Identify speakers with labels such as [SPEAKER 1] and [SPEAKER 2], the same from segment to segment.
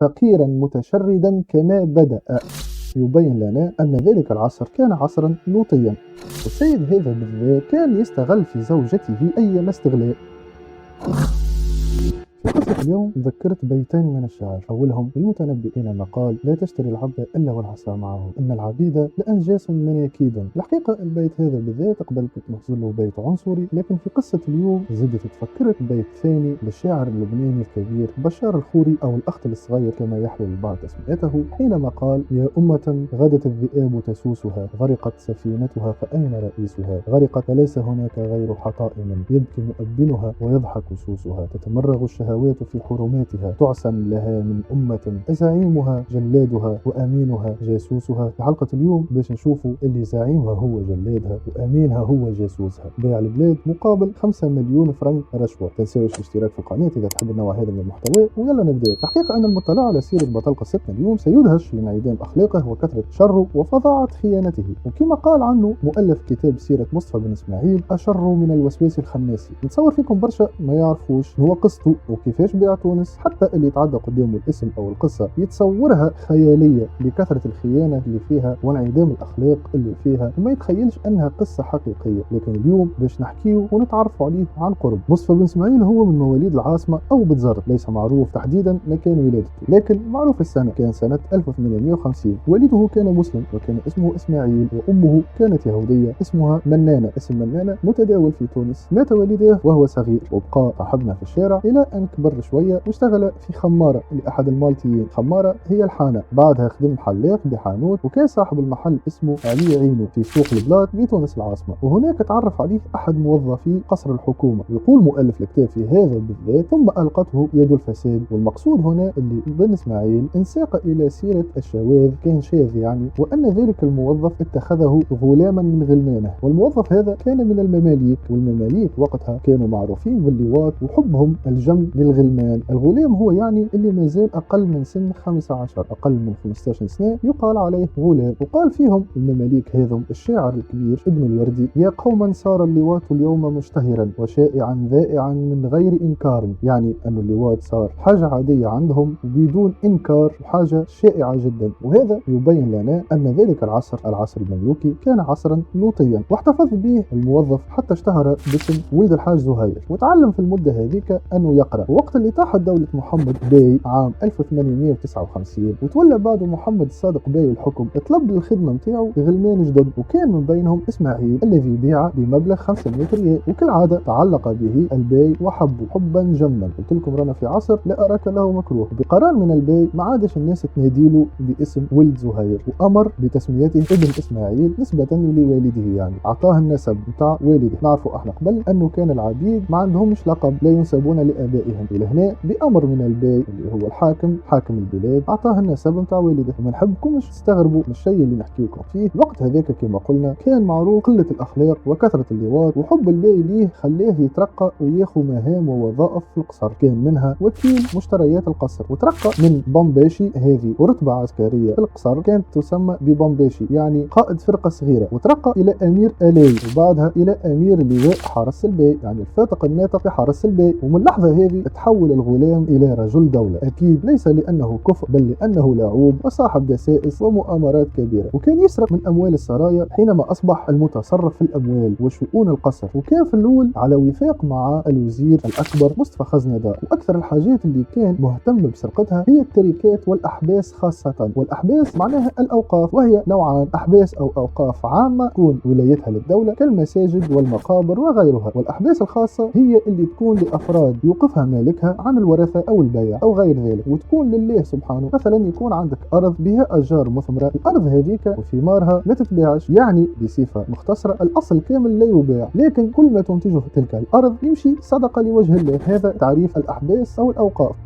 [SPEAKER 1] فقيرا متشردا كما بدأ. يبين لنا أن ذلك العصر كان عصرا لوطيا، والسيد هذا بالذات كان يستغل في زوجته أيما استغلال. في قصة اليوم ذكرت بيتين من الشعر، أولهم للمتنبئين مقال: لا تشتري العبد إلا والعصا معه، إن العبيد لأنجاس مناكيد. الحقيقة البيت هذا بالذات قبل كنت نحسن بيت عنصري، لكن في قصة اليوم زدت تفكرت بيت ثاني للشاعر اللبناني الكبير بشار الخوري، أو الأخطل الصغير كما يحلو البعض تسميته، حينما قال: يا أمة غدت الذئاب تسوسها، غرقت سفينتها فأين رئيسها؟ غرقت فليس هناك غير حطائم، يبكي مؤبنها ويضحك سوسها، تتمرغ الشهوات في حرماتها، تعسن لها من أمة زعيمها جلادها وأمينها جاسوسها. في حلقة اليوم باش نشوفوا اللي زعيمها هو جلادها وأمينها هو جاسوسها، باع البلاد مقابل 5 مليون فرنك رشوة. تنساوش الاشتراك في القناة إذا تحب النوع هذا من المحتوى، ويلا نبدأ. الحقيقة أن المطلع على سيرة بطل قصتنا اليوم سيدهش لانعدام أخلاقه وكثرة شره وفظاعة خيانته، وكما قال عنه مؤلف كتاب سيرة مصطفى بن إسماعيل: أشر من الوسواس الخناسي. نتصور فيكم برشا ما يعرفوش هو قصته وكيفاش بيع تونس، حتى اللي يتعدى قدامه الاسم او القصه يتصورها خياليه لكثره الخيانه اللي فيها وانعدام الاخلاق اللي فيها، وما يتخيلش انها قصه حقيقيه. لكن اليوم باش نحكيه ونتعرفوا عليه عن قرب. مصطفى بن اسماعيل هو من مواليد العاصمه او بتزرت، ليس معروف تحديدا مكان ولادته، لكن معروف السنه، كان سنه 1850. والده كان مسلم وكان اسمه اسماعيل، وامه كانت يهوديه اسمها منانه. اسم منانه متداول في تونس. مات والديه وهو صغير، وبقى صاحبنا في الشارع الى ان كبر شويه واشتغل في خماره لاحد المالتيين. خماره هي الحانه. بعدها خدم حلاق بحانوت، وكان صاحب المحل اسمه علي عينو في سوق البلاط بتونس العاصمه. وهناك تعرف عليه احد موظفي قصر الحكومه. يقول مؤلف الكتاب في هذا بالذات: ثم القته يد الفساد. والمقصود هنا اللي بن اسماعيل انساق الى سيره الشواذ، كان شاذ يعني، وان ذلك الموظف اتخذه غلاما من غلمانه. والموظف هذا كان من المماليك، والمماليك وقتها كانوا معروفين باللواط وحبهم الجم للغلمان. الغلام هو يعني اللي ما زال اقل من سن 15، اقل من 15 سنه يقال عليه غلام. وقال فيهم المماليك هذم الشاعر الكبير ابن الوردي: يا قوما صار اللواط اليوم مشتهرا وشائعا ذائعا من غير انكار. يعني ان اللواط صار حاجه عاديه عندهم وبدون انكار، وحاجه شائعه جدا. وهذا يبين لنا ان ذلك العصر، العصر المملوكي، كان عصرا لوطيا، واحتفظ به الموظف حتى اشتهر باسم ولد الحاج زهير، وتعلم في المده هذيك انه يقرا. وقت اللي طاحت دولة محمد باي عام 1859 وتولى بعد محمد الصادق باي الحكم، طلب للخدمة نتاعو غلمان جدد، وكان من بينهم اسماعيل الذي بيع بمبلغ 500 ريال. وكالعادة تعلق به الباي وحبه حبا جما. قلت لكم رانا في عصر لا أراك له مكروه. بقرار من الباي ما عادش الناس تناديله باسم ولد زهير، وأمر بتسميته ابن إسماعيل نسبة لوالده، يعني أعطاه النسب نتاع والده. نعرفوا احنا قبل أنه كان العبيد ما عندهمش لقب، لا ينسبون لآبائهم. لهنا بأمر من الباي اللي هو الحاكم، حاكم البلاد، أعطاه النسب نتاع والده. وما نحبكمش تستغربوا من الشيء اللي نحكي لكم فيه. الوقت هذاك كما قلنا كان معروف قلة الأخلاق وكثرة اللواط، وحب الباي ليه خلاه يترقى وياخذ مهام ووظائف في القصر. كان منها وكيل مشتريات القصر، وترقى من بمباشي، هذه رتبة عسكرية في القصر كانت تسمى ببمباشي، يعني قائد فرقة صغيرة، وترقى إلى أمير آلاي، وبعدها إلى أمير لواء حرس الباي، يعني الفاتق الناطق لحرس الباي. ومن اللحظة هذه تحول الغلام إلى رجل دولة، أكيد ليس لأنه كفء، بل لأنه لاعوب وصاحب دسائس ومؤامرات كبيرة. وكان يسرق من أموال السرايا حينما أصبح المتصرف في الأموال وشؤون القصر. وكان في الأول على وفاق مع الوزير الأكبر مصطفى خزندار. وأكثر الحاجات اللي كان مهتم بسرقتها هي التركات والأحباس خاصة. والأحباس معناها الأوقاف، وهي نوعان: أحباس أو أوقاف عامة تكون ولايتها للدولة كالمساجد والمقابر وغيرها، والأحباس الخاصة هي اللي تكون لأفراد يوقفها مالكها عن الورثة أو البيع أو غير ذلك، وتكون لله سبحانه. مثلا يكون عندك أرض بها أشجار مثمرة، الأرض هذيك وثمارها ما تتباعش، يعني بصفة مختصرة الأصل كامل لا يباع، لكن كل ما تنتجه تلك الأرض يمشي صدقة لوجه الله. هذا تعريف الأحباس أو الأوقاف.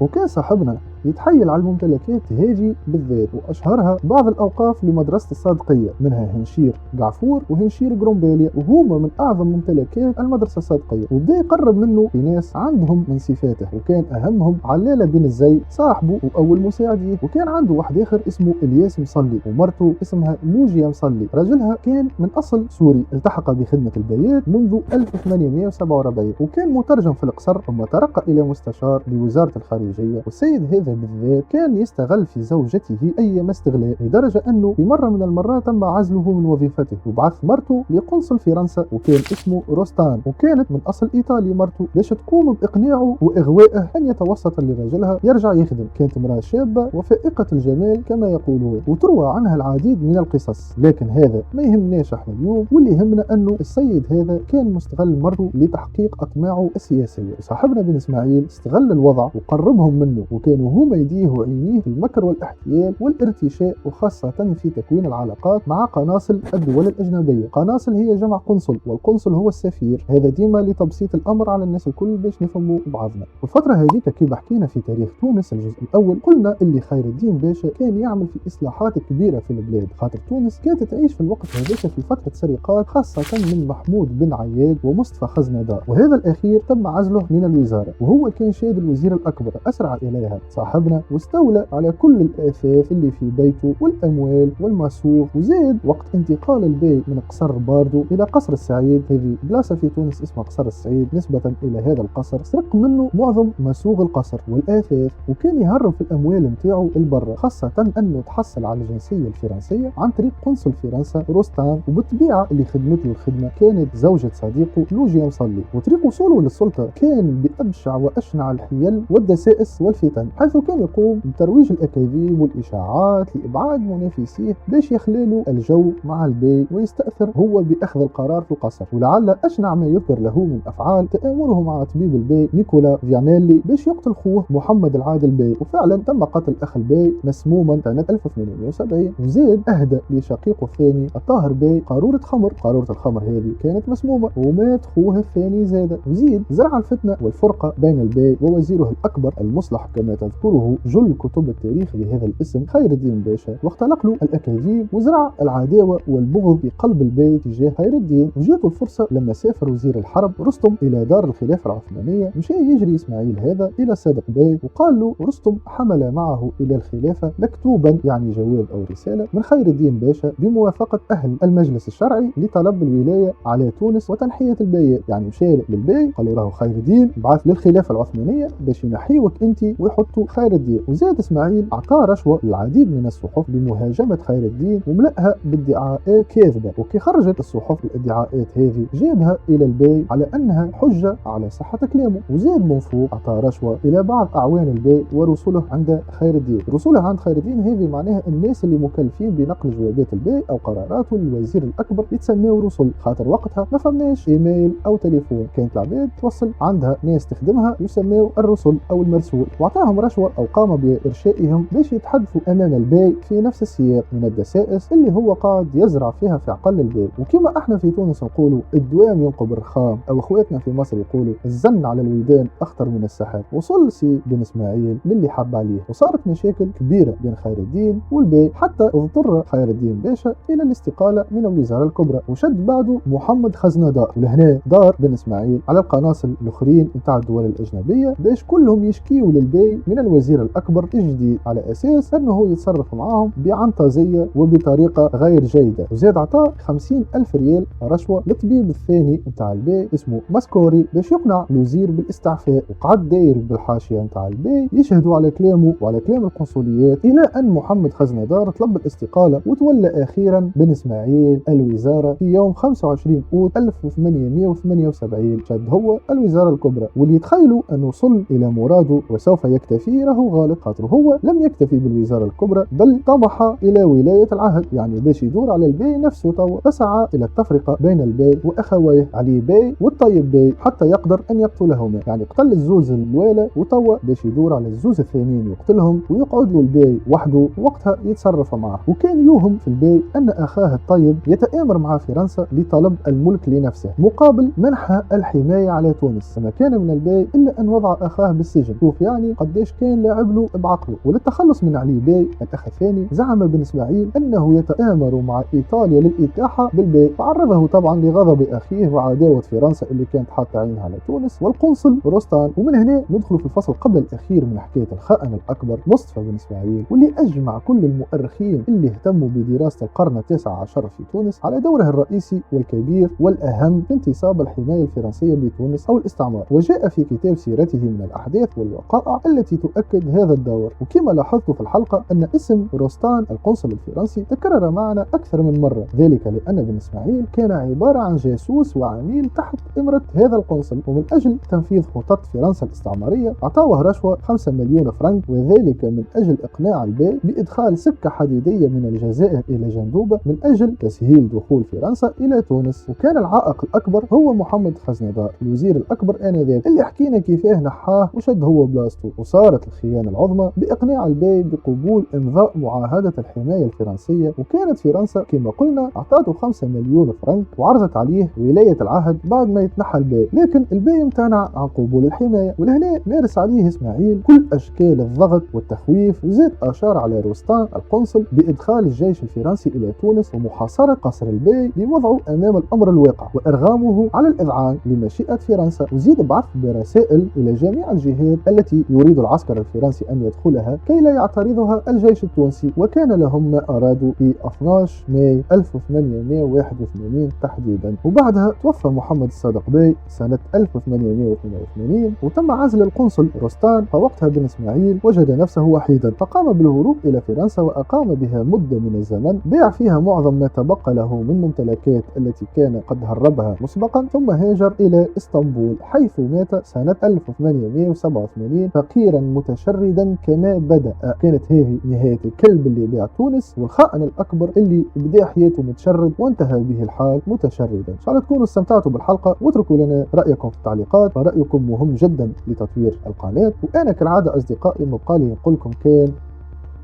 [SPEAKER 1] وكان صاحبنا يتحيل على الممتلكات هذه بالذات، وأشهرها بعض الأوقاف لمدرسة الصادقية، منها هنشير قعفور وهنشير قرومباليا، وهما من أعظم ممتلكات المدرسة الصادقية. وبدأ يقرب منه في ناس عندهم من صفاته، وكان أهمهم علالة بن الزي صاحبه وأول مساعديه. وكان عنده واحد آخر اسمه إلياس مصلي، ومرته اسمها لوجيا مصلي. رجلها كان من أصل سوري، التحق بخدمة البيات منذ 1847، وكان مترجم في القصر، ثم ترقى إلى مستشار بوزارة الخارجية. والسيد هذا بالذات كان يستغل في زوجته أيما استغلال، لدرجة أنه في مرة من المرات تم عزله من وظيفته، وبعث مرته لقنصل فرنسا وكان اسمه روستان، وكانت من أصل إيطالي مرته، باش تقوم بإقناعه وإغوائه أن يتوسط لرجلها يرجع يخدم. كانت امرأة شابة وفائقة الجمال كما يقولون، وتروى عنها العديد من القصص، لكن هذا ما يهمناش احنا اليوم. واللي يهمنا أنه السيد هذا كان مستغل مرته لتحقيق أطماعه السياسية. صاحبنا بن إسماعيل استغل الوضع وقربهم منه، وكانوا هما يديه وعينيه في المكر والاحتيال والارتشاء، وخاصة في تكوين العلاقات مع قناصل الدول الأجنبية. قناصل هي جمع قنصل، والقنصل هو السفير، هذا ديما لتبسيط الأمر على الناس الكل باش نفهموا بعضنا. والفترة هذيك كيف حكينا في تاريخ تونس الجزء الأول، قلنا اللي خير الدين باشا كان يعمل في إصلاحات كبيرة في البلاد، خاطر تونس كانت تعيش في الوقت هذاك في فترة سرقات، خاصة من محمود بن عياد ومصطفى خزندار، وهذا الأخير تم عزله من الوزارة، وهو كان شاد الوزير الأكبر أسرع إليها صاحبنا، واستولى على كل الآثاث اللي في بيته والأموال والمصروف. وزاد وقت انتقال البي من قصر باردو إلى قصر السعيد، هذه بلاصة في تونس اسمها قصر السعيد نسبة إلى هذا القصر، سرق منه معظم مسوغ القصر والآثاث، وكان يهرب في الأموال متاعه البرة، خاصة أنه تحصل على الجنسية الفرنسية عن طريق قنصل فرنسا روستان، وبالطبيعة اللي خدمته الخدمة كانت زوجة صديقه لوجيا مصلي. وطريق وصوله للسلطة كان بأبشع وأشنع الحيل والدسائس والفتن، حيث كان يقوم بترويج الأكاذيب والإشاعات لإبعاد منافسيه باش يخلالوا الجو مع البي، ويستأثر هو بأخذ القرار في القصر. ولعل أشنع ما يذكر له من أفعال تآمره مع طبيب البي نيكولا فيانيلي باش يقتل خوه محمد العادل بي، وفعلا تم قتل أخ البي مسموما سنة 1870. وزيد أهدى لشقيقه الثاني الطاهر بي قارورة خمر، قارورة الخمر هذه كانت مسمومة، ومات خوه الثاني زاد. وزيد زرع الفتنة والفرقة بين البي ووزيره الأكبر المصلح كما تذكره جل كتب التاريخ بهذا الاسم خير الدين باشا، واختلق له الأكاذيب وزرع العداوة والبغض في قلب البي تجاه خير الدين. وجاته الفرصة لما سافر وزير الحرب رستم إلى دار الخلافة العثمانية، مشى يجري إسماعيل هذا إلى صادق بي وقال له رستم حمل معه إلى الخلافة مكتوبا، يعني جواب أو رسالة من خير الدين باشا بموافقة أهل المجلس الشرعي لطلب الولاية على تونس وتنحية البيات. يعني مشى للبي قالوا له خير الدين بعث للخلافة العثمانية باش ينحيوك أنت ويحطوا خير الدين. وزاد إسماعيل أعطاه رشوة للعديد من الصحف بمهاجمة خير الدين وملأها بادعاءات كاذبة، وكي خرجت الصحف الادعاءات هذه جابها إلى البي على أنها حجة على صحة كلامه. وزاد من فوق أعطاه رشوة إلى بعض أعوان البي ورسله عند خير الدين. رسله عند خير الدين هذه معناها الناس اللي مكلفين بنقل جوابات البي أو قراراته للوزير الأكبر يتسموا رسل، خاطر وقتها ما فماش إيميل أو تليفون، كانت العباد توصل عندها ناس تخدمها يسموا الرسل أو المرسول، واعطاهم رشوة أو قام بإرشائهم باش يتحدثوا أمام البي في نفس السياق من الدسائس اللي هو قاعد يزرع فيها في عقل البي. وكما احنا في تونس نقولوا الدوام ينقب الرخام، أو اخواتنا في مصر يقولوا الزن على الويدان أخطر من السحاب، وصل سي بن إسماعيل للي حب عليه، وصارت مشاكل كبيرة بين خير الدين والبي، حتى اضطر خير الدين باشا إلى الاستقالة من الوزارة الكبرى، وشد بعده محمد خزندار. ولهنا دار بن إسماعيل على القناصل الآخرين نتاع الدول الأجنبية باش كلهم يشكيوا للبي من الوزير الأكبر الجديد، على أساس أنه يتصرف معهم بعنطزية وبطريقة غير جيدة. وزاد عطاه 50,000 ريال رشوة للطبيب الثاني نتاع البي اسمه ماسكوري باش يقنع الوزير بالاستعفاء، وقعد داير بالحاشية نتاع البي يشهدوا على كلامه وعلى كلام القنصليات، إلى أن محمد خزندار طلب الاستقالة وتولى أخيرا بن إسماعيل الوزارة في يوم 25 أوت 1878. شد هو الوزارة الكبرى، واللي يتخيلوا أنه وصل إلى مراده وسوف يكتفي راهو غالط، خاطر هو لم يكتفي بالوزارة الكبرى بل طمح إلى ولاية العهد، يعني باش يدور على البي نفسه توا، فسعى إلى التفرقة بين البي وأخويه علي بي والطيب بي حتى يقدر أن يقتلهما، يعني قتل الزوز الوالة وتوا باش يدور على الزوز الثانيين يقتلهم ويقعد له البي وحده وقتها يتصرف معه. وكان يوهم في البي أن أخاه الطيب يتآمر مع فرنسا لطلب الملك لنفسه مقابل منح الحماية على تونس، فما كان من البي إلا أن وضع أخاه بالسجن. شوف يعني قديش كان كان لاعب له بعقله. وللتخلص من علي باي الأخ الثاني، زعم بن إسماعيل أنه يتآمر مع إيطاليا للإتاحة بالباي، فعرضه طبعا لغضب أخيه وعداوة فرنسا اللي كانت حاطة عينها على تونس والقنصل روستان. ومن هنا ندخل في الفصل قبل الأخير من حكاية الخائن الأكبر مصطفى بن إسماعيل، واللي أجمع كل المؤرخين اللي اهتموا بدراسة القرن التاسع عشر في تونس على دوره الرئيسي والكبير والأهم في انتصاب الحماية الفرنسية بتونس أو الاستعمار. وجاء في كتاب سيرته من الأحداث والوقائع التي تؤكد هذا الدور. وكما لاحظت في الحلقة أن اسم روستان القنصل الفرنسي تكرر معنا أكثر من مرة، ذلك لأن بن إسماعيل كان عبارة عن جاسوس وعميل تحت إمرة هذا القنصل، ومن أجل تنفيذ خطط فرنسا الاستعمارية أعطاه رشوة 5 مليون فرنك، وذلك من أجل إقناع الباي بإدخال سكة حديدية من الجزائر إلى جندوبة من أجل تسهيل دخول فرنسا إلى تونس. وكان العائق الأكبر هو محمد خزندار الوزير الأكبر آنذاك، اللي حكينا كيفاه نحاه وشد هو بلاصته. وصارت الخيانة العظمى بإقناع الباي بقبول إمضاء معاهدة الحماية الفرنسية، وكانت فرنسا كما قلنا أعطته 5 مليون فرنك وعرضت عليه ولاية العهد بعد ما يتنحى الباي، لكن الباي امتنع عن قبول الحماية. ولهنا مارس عليه إسماعيل كل أشكال الضغط والتخويف، وزاد أشار على روستان القنصل بإدخال الجيش الفرنسي إلى تونس ومحاصرة قصر الباي لوضعه أمام الأمر الواقع وإرغامه على الإذعان لمشيئة فرنسا. وزيد بعث برسائل إلى جميع الجهات التي يريد العسكر الفرنسي أن يدخلها كي لا يعترضها الجيش التونسي، وكان لهم ما أرادوا في 12 ماي 1881 تحديدا. وبعدها توفى محمد الصادق باي سنة 1882 وتم عزل القنصل روستان. فوقتها بن إسماعيل وجد نفسه وحيدا، فقام بالهروب إلى فرنسا وأقام بها مدة من الزمن، باع فيها معظم ما تبقى له من ممتلكات التي كان قد هربها مسبقا، ثم هاجر إلى اسطنبول حيث مات سنة 1887 فقيرا متشردا كما بدأ. كانت هذه نهاية الكلب اللي باع تونس والخائن الأكبر اللي بدأ حياته متشرد وانتهى به الحال متشردا. إن شاء الله تكونوا استمتعتوا بالحلقة، واتركوا لنا رأيكم في التعليقات، فرأيكم مهم جدا لتطوير القناة. وأنا كالعادة أصدقائي مبقالي نقول لكم كان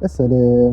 [SPEAKER 1] السلام.